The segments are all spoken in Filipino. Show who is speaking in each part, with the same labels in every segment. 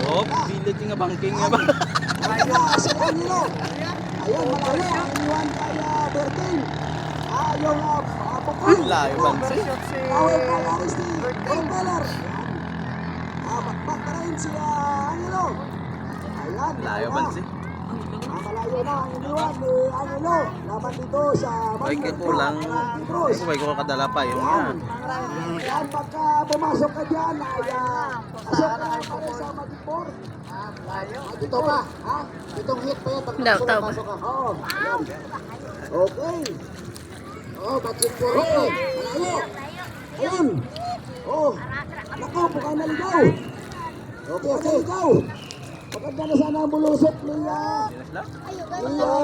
Speaker 1: Oh, pilit nga bangking nga ba?
Speaker 2: Si Angelo. Ayun, malayo. Iniwan kay Berting. Yung Pukul.
Speaker 1: Layo bansi.
Speaker 2: Away kay Aristi. Propeller. Bakbak na rin si Angelo. Ayan.
Speaker 1: Layo bansi.
Speaker 2: Malayo na ang iniwan ni Angelo. Laban dito sa
Speaker 1: Ay, kulang. Ay, ko kadala pa yung yan.
Speaker 2: Yan, pagka pumasok ka dyan, ay pasok ka pa rin sa Magipor. Dito pa, ha? Itong hit pa yan. Pasok ka. Oo, yan. Okay. Oh, Magipor. Okay. Malayo. Ayun. Oh. Naku, mukhang naligaw. Okay, ikaw. Maganda na sana ang bulusok ni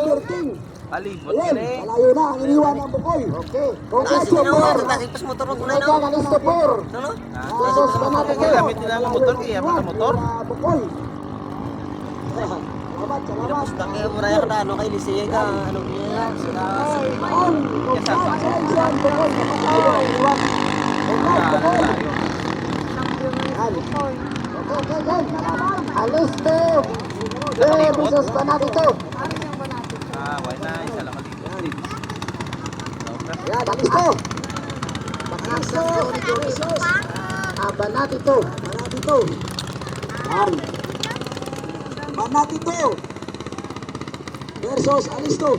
Speaker 2: Berting.
Speaker 1: Palibot
Speaker 2: Ayun,
Speaker 1: ka
Speaker 2: malayo na ang iniwan ng Bukoy. Okay. Congratulations. Christopher. Sos ka natin kayo.
Speaker 1: Gamit nila ang motor kaya motor.
Speaker 2: Bukoy. Salamat, salamat.
Speaker 3: Kaya muraya ka na, ano kay Lisea ka, ano niya, sila.
Speaker 2: On. Congratulations, Bukoy. Kapatayo ang iniwan. Bukoy. Okay. Alisto. Bisos ka natin ito.
Speaker 1: Why na, isa lang malito.
Speaker 2: Yan, alisto. Alisto. Bisos. Banatito. Yan. Banatito versus Alisto.